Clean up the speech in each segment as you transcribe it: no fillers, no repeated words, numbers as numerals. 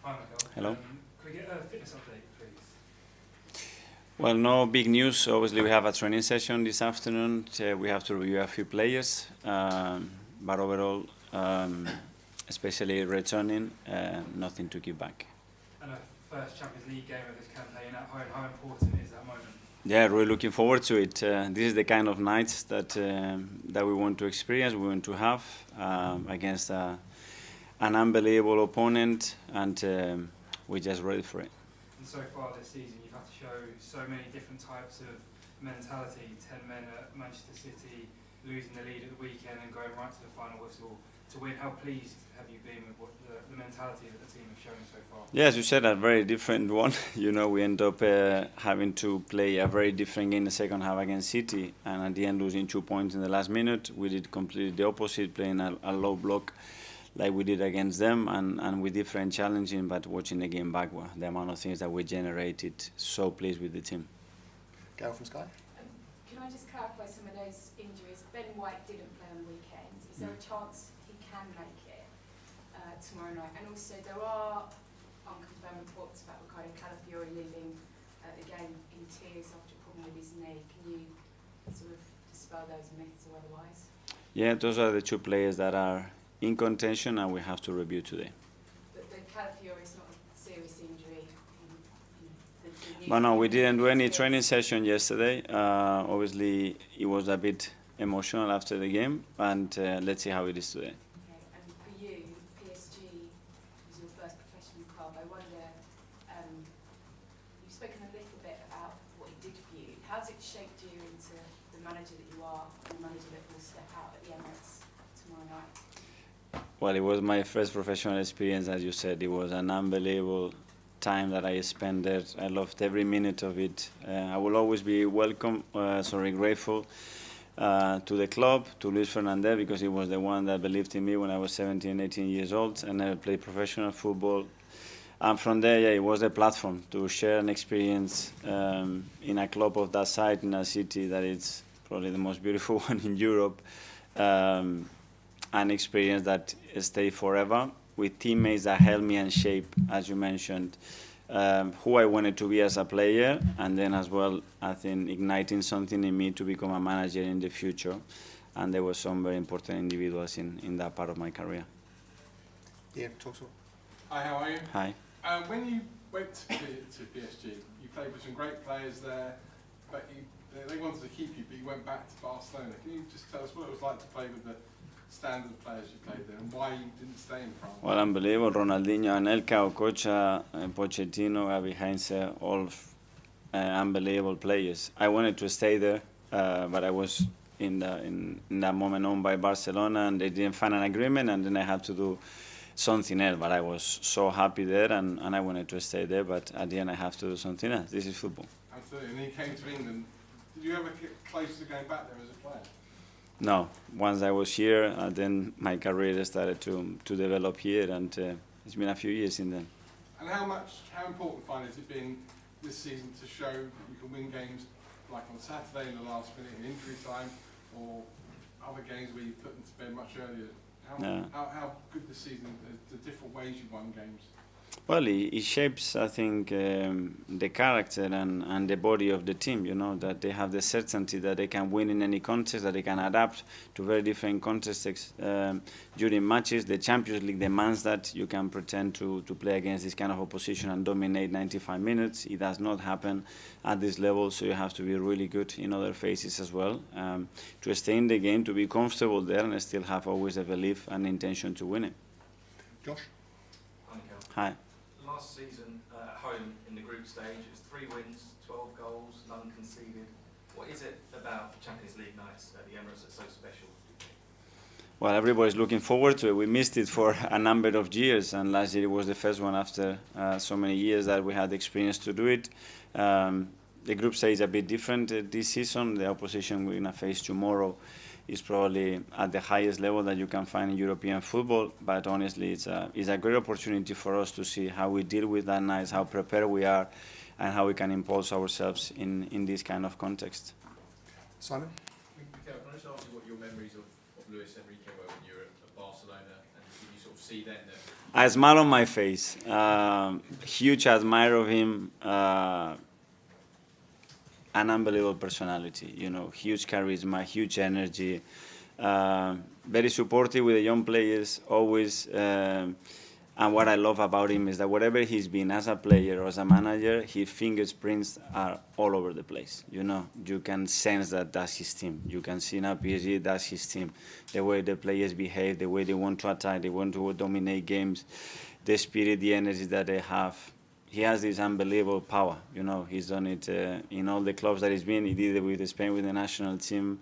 Hi, Mikel. Hello. Could we get a fitness update, please? Well, no big news. Obviously, we have a training session this afternoon. We have to review a few players, but overall, especially returning, nothing to give back. And a first Champions League game of this campaign at home, how important is that moment? Yeah, really looking forward to it. This is the kind of nights that we want to experience, we want to have against an unbelievable opponent, and we're just ready for it. And so far this season, you've had to show so many different types of mentality. 10 men at Manchester City, losing the lead at the weekend and going right to the final whistle to win. How pleased have you been with what the mentality that the team have shown so far? Yeah, as you said, a very different one. We end up having to play a very different game in the second half against City, and at the end losing 2 points in the last minute. We did completely the opposite, playing a low block like we did against them, and with different challenging, but watching the game back, the amount of things that we generated, so pleased with the team. Gail from Sky. Can I just clarify some of those injuries? Ben White didn't play on the weekend. Is there a chance he can make it tomorrow night? And also there are unconfirmed reports about Riccardo Calafiori leaving the game in tears after a problem with his knee. Can you sort of dispel those myths or otherwise? Yeah, those are the two players that are in contention, and we have to review today. But the Calafiori is not a serious injury. But no, we didn't do any training session yesterday. Obviously, it was a bit emotional after the game, and let's see how it is today. Okay. And for you, PSG was your first professional club. I wonder, you've spoken a little bit about what it did for you. How's it shaped you into the manager that you are, and the manager that will step out at the Emirates tomorrow night? Well, it was my first professional experience, as you said. It was an unbelievable time that I spent there. I loved every minute of it. I will always be grateful to the club, to Luis Fernandez, because he was the one that believed in me when I was 17, 18 years old, and I played professional football. And from there, yeah, it was a platform to share an experience in a club of that size, in a city that is probably the most beautiful one in Europe. An experience that stay forever, with teammates that helped me and shape, as you mentioned, who I wanted to be as a player, and then as well, I think, igniting something in me to become a manager in the future. And there were some very important individuals in that part of my career. Yeah, talk to. Hi, how are you? Hi. When you went to PSG, you played with some great players there, but they wanted to keep you, but you went back to Barcelona. Can you just tell us what it was like to play with the standard players you played there, and why you didn't stay in France? Well, unbelievable. Ronaldinho, Anelka, Okocha, Pochettino, Gavi Heinze, all unbelievable players. I wanted to stay there, but I was in that moment owned by Barcelona, and they didn't find an agreement, and then I had to do something else. But I was so happy there, and I wanted to stay there, but at the end I have to do something else. This is football. Absolutely. And then you came to England. Did you ever get close to going back there as a player? No, once I was here, then my career started to develop here, and it's been a few years in then. And how important fun has it been this season to show that you can win games like on Saturday in the last minute in injury time, or other games where you put them to bed much earlier? How good this season is, the different ways you won games? Well, it shapes, I think, the character and the body of the team, that they have the certainty that they can win in any context, that they can adapt to very different contexts during matches. The Champions League demands that you can pretend to play against this kind of opposition and dominate 95 minutes. It does not happen at this level, so you have to be really good in other phases as well, to stay in the game, to be comfortable there, and still have always a belief and intention to win it. Josh. Hi, Mikel. Hi. Last season at home in the group stage, it was 3 wins, 12 goals, none conceded. What is it about Champions League nights at the Emirates that's so special? Well, everybody's looking forward to it. We missed it for a number of years, and last year it was the first one after so many years that we had the experience to do it. The group stage is a bit different this season. The opposition we're going to face tomorrow is probably at the highest level that you can find in European football, but honestly it's a great opportunity for us to see how we deal with that night, how prepared we are, and how we can impose ourselves in this kind of context. Simon? Mikel, can I just ask you what your memories of Luis Enrique were when you were at Barcelona, and did you sort of see then that a smile on my face. Huge admirer of him. An unbelievable personality, you know, huge charisma, huge energy, very supportive with the young players, always. And what I love about him is that whatever he's been as a player or as a manager, his fingerprints are all over the place. You know, you can sense that that's his team. You can see now PSG, that's his team. The way the players behave, the way they want to attack, they want to dominate games, the spirit, the energy that they have. He has this unbelievable power. You know, he's done it in all the clubs that he's been. He did it with Spain, with the national team.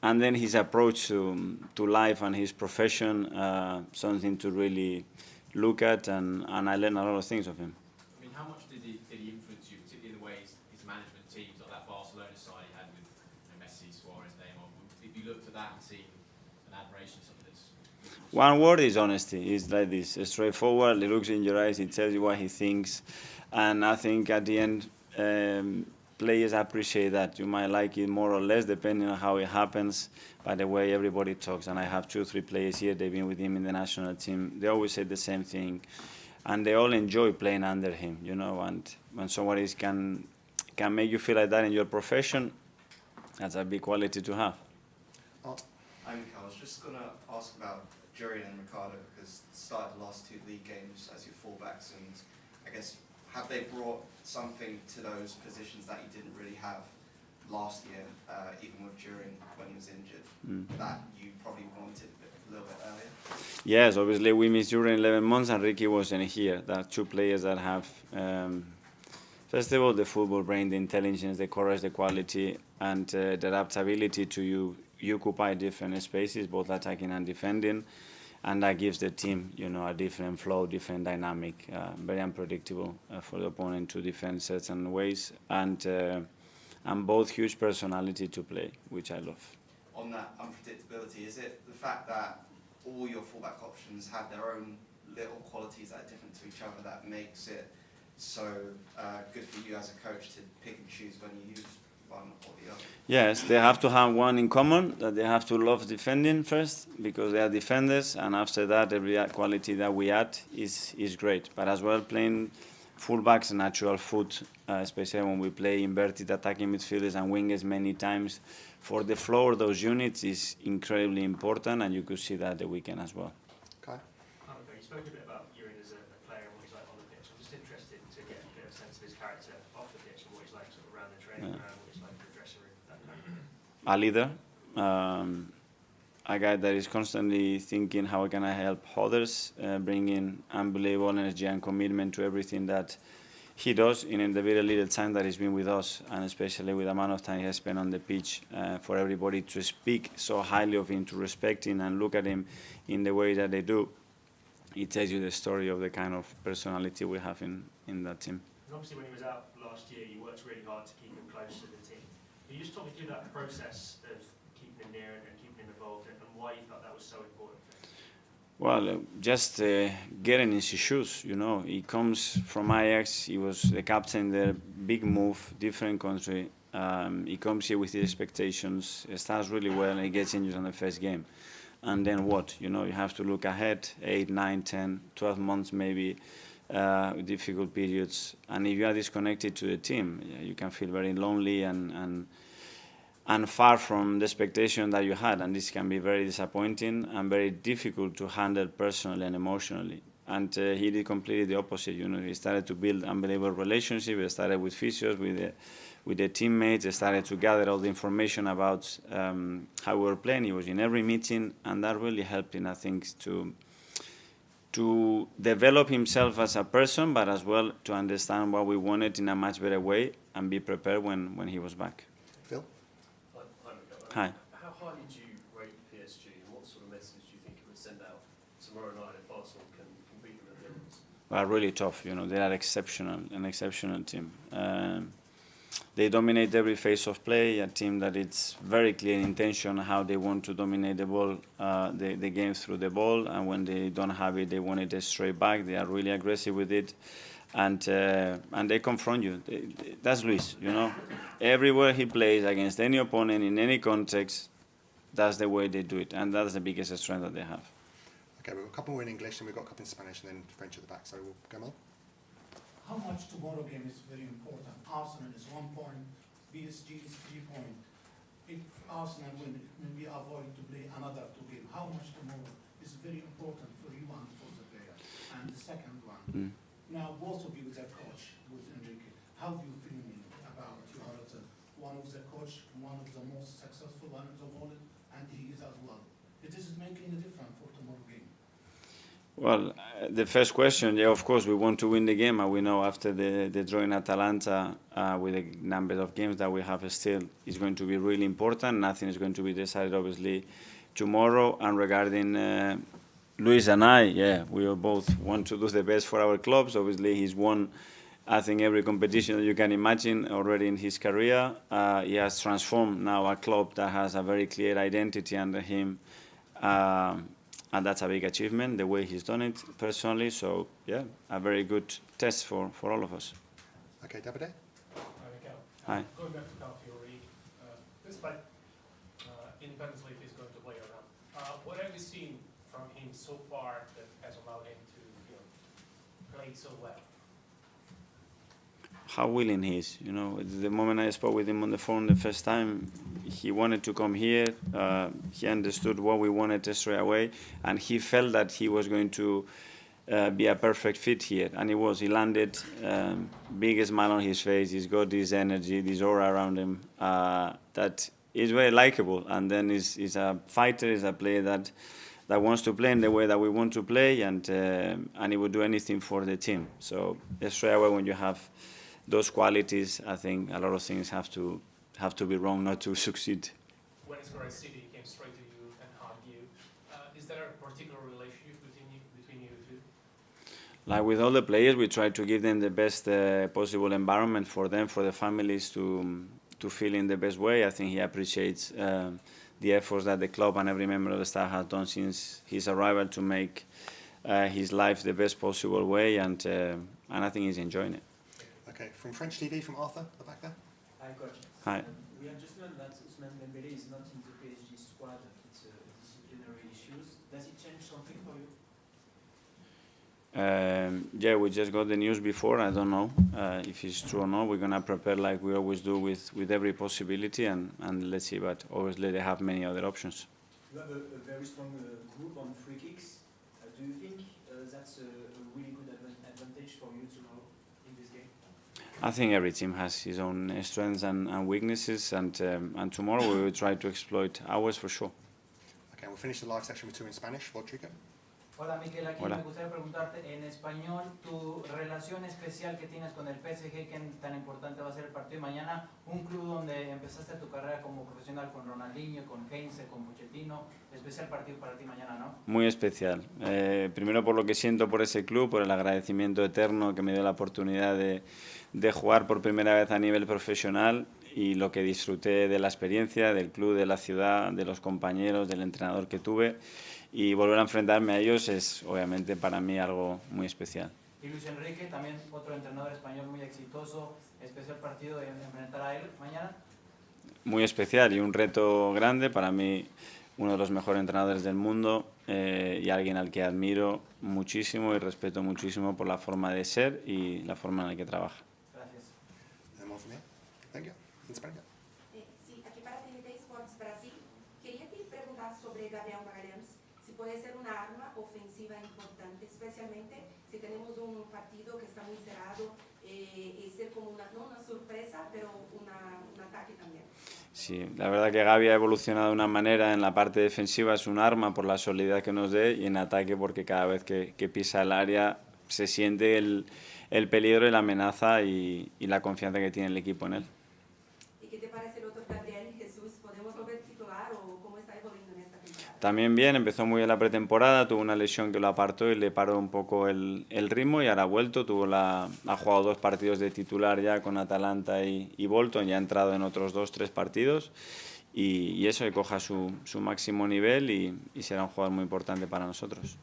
And then his approach to life and his profession, something to really look at, and I learned a lot of things of him. I mean, how much did he influence you, particularly the way his management teams, like that Barcelona side he had with Messi, Suarez, Neymar? If you looked at that and see an admiration of some of this? One word is honesty. It's like this, straightforward. He looks in your eyes, he tells you what he thinks, and I think at the end, players appreciate that. You might like it more or less depending on how it happens, by the way everybody talks. And I have 2 or 3 players here, they've been with him in the national team. They always say the same thing, and they all enjoy playing under him, you know. And when somebody can make you feel like that in your profession, that's a big quality to have. Hi, Mikel. I was just going to ask about Jurriën and Riccardo, because started the last 2 league games as your fullbacks, and I guess have they brought something to those positions that you didn't really have last year, even with Jurriën when he was injured, that you probably wanted a little bit earlier? Yes, obviously we missed Jurriën 11 months and Ricky wasn't here. There are 2 players that have, first of all, the football brain, the intelligence, the courage, the quality, and the adaptability to you occupy different spaces, both attacking and defending, and that gives the team, you know, a different flow, different dynamic, very unpredictable for the opponent to defend certain ways, and both huge personality to play, which I love. On that unpredictability, is it the fact that all your fullback options have their own little qualities that are different to each other that makes it so good for you as a coach to pick and choose when you use one or the other? Yes, they have to have one in common, that they have to love defending first, because they are defenders, and after that every quality that we add is great. But as well, playing fullbacks, natural foot, especially when we play inverted attacking midfielders and wingers many times, for the flow of those units is incredibly important, and you could see that the weekend as well. Kai? You spoke a bit about Jurriën as a player and what he's like on the pitch. I'm just interested to get a bit of a sense of his character off the pitch and what he's like sort of around the training ground, what he's like in the dressing room, that kind of thing. A leader, a guy that is constantly thinking how can I help others, bringing unbelievable energy and commitment to everything that he does in the very little time that he's been with us, and especially with the amount of time he has spent on the pitch, for everybody to speak so highly of him, to respect him and look at him in the way that they do. It tells you the story of the kind of personality we have in that team. And obviously when he was out last year, you worked really hard to keep him close to the team. Can you just talk me through that process of keeping him near and keeping him involved, and why you thought that was so important for him? Well, just getting in his shoes, you know. He comes from Ajax, he was the captain there, big move, different country. He comes here with his expectations, he starts really well, and he gets injured on the first game. And then what? You know, you have to look ahead, 8, 9, 10, 12 months maybe, difficult periods. And if you are disconnected to the team, you can feel very lonely and far from the expectation that you had, and this can be very disappointing and very difficult to handle personally and emotionally. And he did completely the opposite. You know, he started to build unbelievable relationships. He started with physios, with the teammates. He started to gather all the information about how we were playing. He was in every meeting, and that really helped him, I think, to develop himself as a person, but as well to understand what we wanted in a much better way and be prepared when he was back. Phil? Hi. How highly do you rate PSG, and what sort of message do you think it would send out tomorrow night if Arsenal can beat them at the Emirates? Well, really tough. You know, they are exceptional, an exceptional team. They dominate every phase of play. A team that it's very clear in intention how they want to dominate the ball, the game through the ball, and when they don't have it, they want it straight back. They are really aggressive with it. And they confront you. That's Luis, you know. Everywhere he plays against any opponent in any context, that's the way they do it, and that's the biggest strength that they have. Okay, we've got a couple in English and we've got a couple in Spanish and then French at the back. So we'll go on. How much tomorrow game is very important? Arsenal is 1 point, PSG is 3 points. If Arsenal win, it will be avoid to play another 2 games. How much tomorrow is very important for you and for the player? And the second one, now both of you is a coach with Enrique. How do you feel about you are one of the coach, one of the most successful one in the world, and he is as well. It is making a difference for tomorrow game. Well, the first question, yeah, of course, we want to win the game, and we know after the draw in Atalanta, with the number of games that we have still, is going to be really important. Nothing is going to be decided, obviously, tomorrow. And regarding Luis and I, yeah, we both want to do the best for our clubs. Obviously, he's won, I think, every competition that you can imagine already in his career. He has transformed now a club that has a very clear identity under him. And that's a big achievement, the way he's done it personally. So, yeah, a very good test for all of us. Okay, Davide? Hi, Mikel. Hi. Going back to Calafiori, despite Independence League is going to play around, what have you seen from him so far that has allowed him to play so well? How willing he is. You know, the moment I spoke with him on the phone the first time, he wanted to come here. He understood what we wanted straight away, and he felt that he was going to be a perfect fit here. And he was. He landed, big smile on his face. He's got this energy, this aura around him that is very likable. And then he's a fighter. He's a player that wants to play in the way that we want to play, and he would do anything for the team. So straight away, when you have those qualities, I think a lot of things have to be wrong not to succeed. When he scored at City, he came straight to you and hugged you. Is there a particular relationship between you two? Like with all the players, we try to give them the best possible environment for them, for the families to feel in the best way. I think he appreciates the efforts that the club and every member of the staff has done since his arrival to make his life the best possible way, and I think he's enjoying it. Okay, from French TV, from Arthur, at the back there. Hi, Coach. Hi. We have just learned that Ousmane Dembélé is not in the PSG squad. It's disciplinary issues. Does it change something for you? Yeah, we just got the news before. I don't know if it's true or not. We're going to prepare like we always do with every possibility, and let's see. But obviously they have many other options. You have a very strong group on free kicks. Do you think that's a really good advantage for you tomorrow in this game? I think every team has his own strengths and weaknesses, and tomorrow we will try to exploit ours for sure. Okay, we'll finish the live section with 2 in Spanish. Rodrigo? Hola Mikel, aquí Hola. me gustaría preguntarte en español tu relación especial que tienes con el PSG, que tan importante va a ser el partido de mañana, un club donde empezaste tu carrera como profesional con Ronaldinho, con Heinze, con Pochettino, especial partido para ti mañana, ¿no? Muy especial. Primero por lo que siento por ese club, por el agradecimiento eterno que me dio la oportunidad de jugar por primera vez a nivel profesional, y lo que disfruté de la experiencia, del club, de la ciudad, de los compañeros, del entrenador que tuve. Y volver a enfrentarme a ellos es obviamente para mí algo muy especial. Y Luis Enrique, también otro entrenador español muy exitoso, especial partido de enfrentar a él mañana. Muy especial y un reto grande para mí, uno de los mejores entrenadores del mundo, y alguien al que admiro muchísimo y respeto muchísimo por la forma de ser y la forma en la que trabaja. Gracias. Thank you. In Spanish. Sí, aquí para TNT Sports Brasil, quería te preguntar sobre Gabriel Magalhães, si puede ser una arma ofensiva importante, especialmente si tenemos un partido que está muy cerrado, y ser como no una sorpresa, pero un ataque también. Sí, la verdad que Gavi ha evolucionado de una manera. En la parte defensiva es un arma por la solidez que nos dé, y en ataque porque cada vez que pisa el área se siente el peligro y la amenaza y la confianza que tiene el equipo en él. ¿Y qué te parece el otro Gabriel Jesús? ¿Podemos volver titular o cómo está evolucionando en esta temporada? También bien, empezó muy bien la pretemporada, tuvo una lesión que lo apartó y le paró un poco el ritmo, y ahora ha vuelto, ha jugado 2 partidos de titular ya con Atalanta y Bolton, ya ha entrado en otros 2-3 partidos, y eso, que coja su máximo nivel y será un jugador muy importante para nosotros.